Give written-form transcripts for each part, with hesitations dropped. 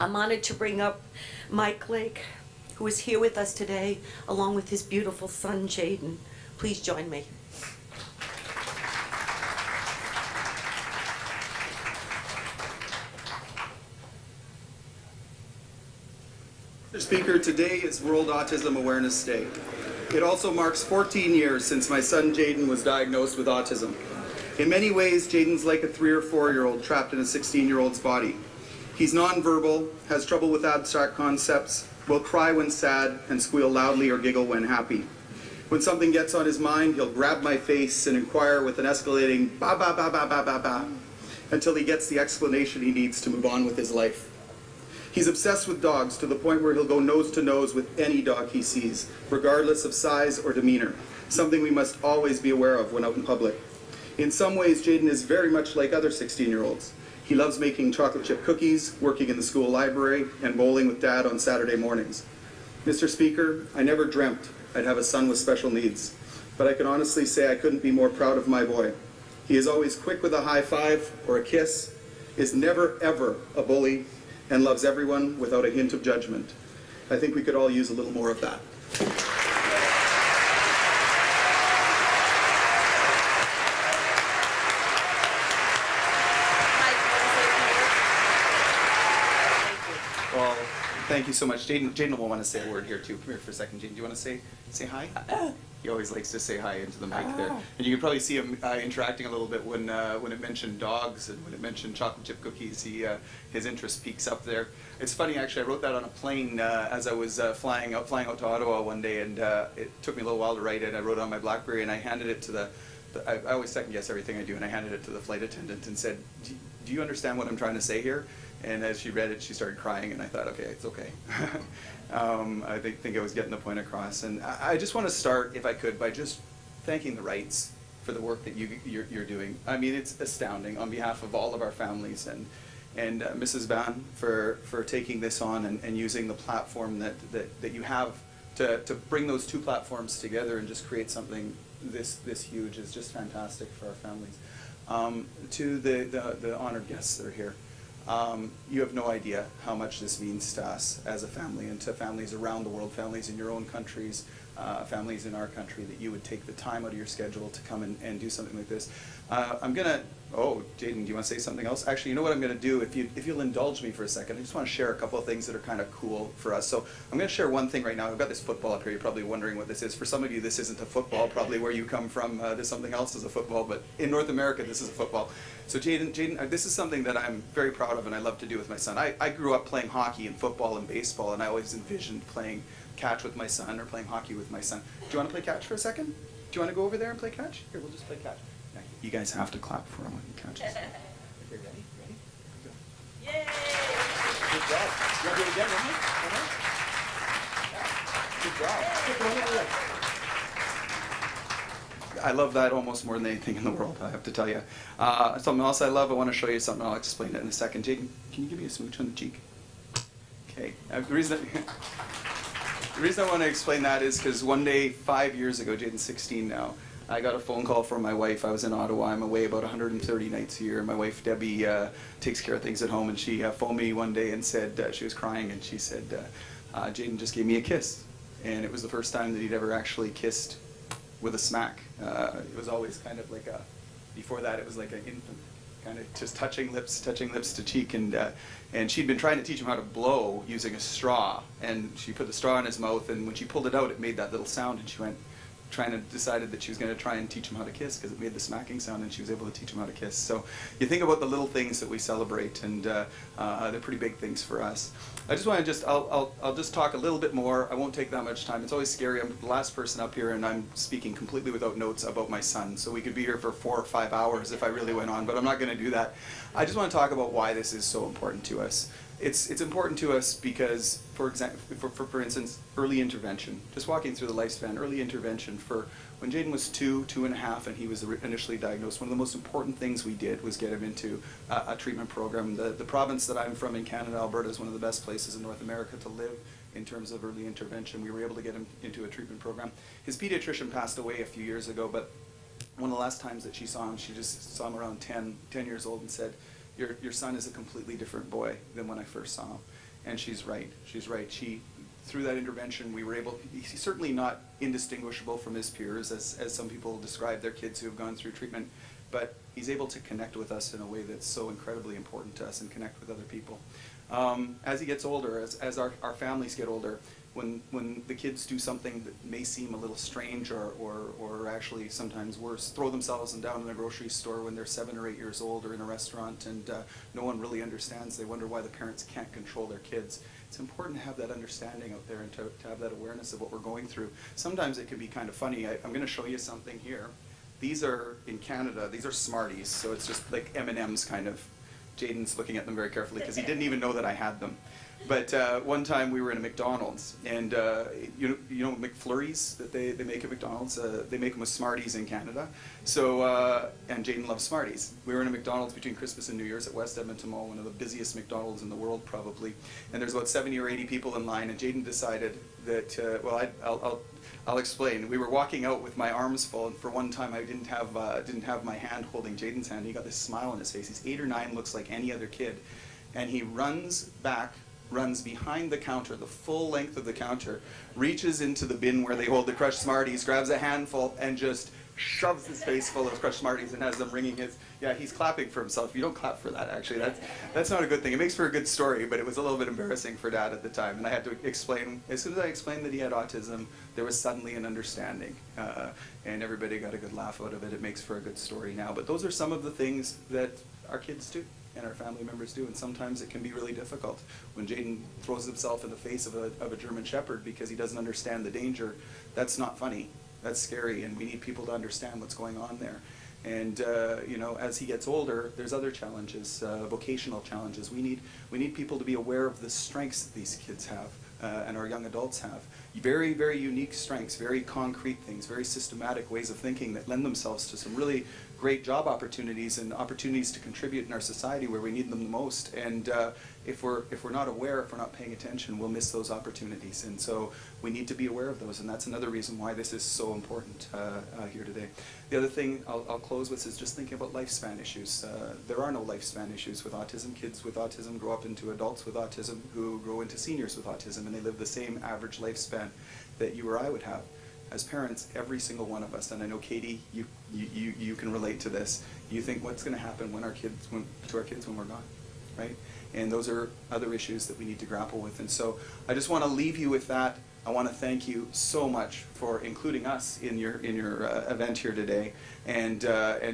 I'm honored to bring up Mike Lake, who is here with us today, along with his beautiful son, Jaden. Please join me. Mr. Speaker, today is World Autism Awareness Day. It also marks 14 years since my son Jaden was diagnosed with autism. In many ways, Jaden's like a 3 or 4-year-old trapped in a 16-year-old's body. He's nonverbal, has trouble with abstract concepts, will cry when sad, and squeal loudly or giggle when happy. When something gets on his mind, he'll grab my face and inquire with an escalating ba ba ba ba ba ba ba until he gets the explanation he needs to move on with his life. He's obsessed with dogs to the point where he'll go nose to nose with any dog he sees, regardless of size or demeanor, something we must always be aware of when out in public. In some ways, Jaden is very much like other 16-year-olds. He loves making chocolate chip cookies, working in the school library, and bowling with Dad on Saturday mornings. Mr. Speaker, I never dreamt I'd have a son with special needs, but I can honestly say I couldn't be more proud of my boy. He is always quick with a high five or a kiss, is never ever a bully, and loves everyone without a hint of judgment. I think we could all use a little more of that. Well, thank you so much. Jaden will want to say a word here too. Come here for a second. Jaden, do you want to say hi? He always likes to say hi into the mic there. And you can probably see him interacting a little bit when it mentioned dogs and when it mentioned chocolate chip cookies. His interest peaks up there. It's funny, actually, I wrote that on a plane as I was flying out to Ottawa one day, and it took me a little while to write it. I wrote it on my BlackBerry, and I handed it to I always second guess everything I do, and I handed it to the flight attendant and said, do you understand what I'm trying to say here? And as she read it, she started crying, and I thought, okay, it's okay. I think I was getting the point across. And I just want to start, if I could, by just thanking the Wrights for the work that you're doing. I mean, it's astounding on behalf of all of our families, and Mrs. Van for taking this on and using the platform that you have to bring those two platforms together and just create something this huge is just fantastic for our families. To the honored guests that are here. You have no idea how much this means to us as a family and to families around the world, families in your own countries, families in our country, that you would take the time out of your schedule to come and do something like this. Oh, Jaden, do you want to say something else? Actually, you know what I'm going to do? If you'll indulge me for a second, I just want to share a couple of things that are kind of cool for us. So I'm going to share one thing right now. I've got this football up here. You're probably wondering what this is. For some of you, this isn't a football. Probably where you come from, there's something else as a football. But in North America, this is a football. So Jaden, this is something that I'm very proud of and I love to do with my son. I grew up playing hockey and football and baseball, and I always envisioned playing catch with my son or playing hockey with my son. Do you want to play catch for a second? Do you want to go over there and play catch? Here, we'll just play catch. Yeah, you guys have to clap for him when he catches. Okay, ready? Ready? Go. Yay! Good job. You want to do it again, one more? Good job. I love that almost more than anything in the world, I have to tell you. Something else I love, I want to show you something. I'll explain it in a second. Jaden, can you give me a smooch on the cheek? Okay. The reason I want to explain that is because one day, 5 years ago, Jaden's 16 now, I got a phone call from my wife. I was in Ottawa. I'm away about 130 nights a year. My wife, Debbie, takes care of things at home, and she phoned me one day and said, she was crying, and she said, Jaden just gave me a kiss. And it was the first time that he'd ever actually kissed with a smack. It was always kind of like before that it was like an infant, kind of just touching lips to cheek, and she'd been trying to teach him how to blow using a straw, and she put the straw in his mouth, and when she pulled it out, it made that little sound, and she decided that she was going to try and teach him how to kiss because it made the smacking sound, and she was able to teach him how to kiss. So you think about the little things that we celebrate, and they're pretty big things for us. I just want to I'll just talk a little bit more. I won't take that much time. It's always scary. I'm the last person up here, and I'm speaking completely without notes about my son. So we could be here for 4 or 5 hours if I really went on, but I'm not going to do that. I just want to talk about why this is so important to us. It's important to us because, for instance, early intervention. Just walking through the lifespan, early intervention for when Jaden was 2.5, and he was initially diagnosed. One of the most important things we did was get him into a treatment program. The province that I'm from in Canada, Alberta, is one of the best places in North America to live in terms of early intervention. We were able to get him into a treatment program. His pediatrician passed away a few years ago, but one of the last times that she saw him, she just saw him around 10 years old and said, your son is a completely different boy than when I first saw him. And she's right. She's right. Through that intervention, we were able, he's certainly not indistinguishable from his peers, as some people describe their kids who have gone through treatment, but he's able to connect with us in a way that's so incredibly important to us and connect with other people. As he gets older, as our families get older, when the kids do something that may seem a little strange or actually sometimes worse, throw themselves down in a grocery store when they're 7 or 8 years old, or in a restaurant, and no one really understands, they wonder why the parents can't control their kids. It's important to have that understanding out there and to have that awareness of what we're going through. Sometimes it can be kind of funny. I'm going to show you something here. These are, in Canada, these are Smarties, so it's just like M&Ms kind of. Jaden's looking at them very carefully because he didn't even know that I had them. But one time we were in a McDonald's, and you know McFlurries that they make at McDonald's? They make them with Smarties in Canada. So, and Jaden loves Smarties. We were in a McDonald's between Christmas and New Year's at West Edmonton Mall, one of the busiest McDonald's in the world probably. And there's about 70 or 80 people in line, and Jaden decided that, well, I'll explain. We were walking out with my arms full, and for one time I didn't have my hand holding Jaden's hand. He got this smile on his face. He's 8 or 9, looks like any other kid. And he runs back, runs behind the counter, the full length of the counter, reaches into the bin where they hold the crushed Smarties, grabs a handful, and just shoves his face full of crushed Smarties and has them ringing his, yeah, he's clapping for himself. You don't clap for that, actually. That's not a good thing. It makes for a good story, but it was a little bit embarrassing for Dad at the time. And I had to explain, as soon as I explained that he had autism, there was suddenly an understanding. And everybody got a good laugh out of it. It makes for a good story now. But those are some of the things that our kids do and our family members do, and sometimes it can be really difficult. When Jaden throws himself in the face of a German Shepherd because he doesn't understand the danger, that's not funny. That's scary, and we need people to understand what's going on there. And you know, as he gets older, there's other challenges, vocational challenges. We need people to be aware of the strengths that these kids have and our young adults have. Very, very unique strengths, very concrete things, very systematic ways of thinking that lend themselves to some really great job opportunities and opportunities to contribute in our society where we need them the most. And if we're not aware, if we're not paying attention, we'll miss those opportunities. And so we need to be aware of those, and that's another reason why this is so important here today. The other thing I'll close with is just thinking about lifespan issues. There are no lifespan issues with autism. Kids with autism grow up into adults with autism who grow into seniors with autism, and they live the same average lifespan that you or I would have. As parents, every single one of us, and I know Katie, you can relate to this. You think, what's going to happen to our kids when we're gone, right? And those are other issues that we need to grapple with. And so I just want to leave you with that. I want to thank you so much for including us in your event here today, and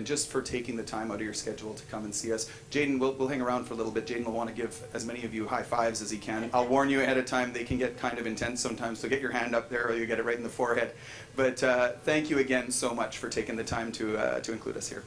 just for taking the time out of your schedule to come and see us. Jaden, we'll hang around for a little bit. Jaden will want to give as many of you high fives as he can. I'll warn you ahead of time, they can get kind of intense sometimes, so get your hand up there or you get it right in the forehead. But thank you again so much for taking the time to include us here.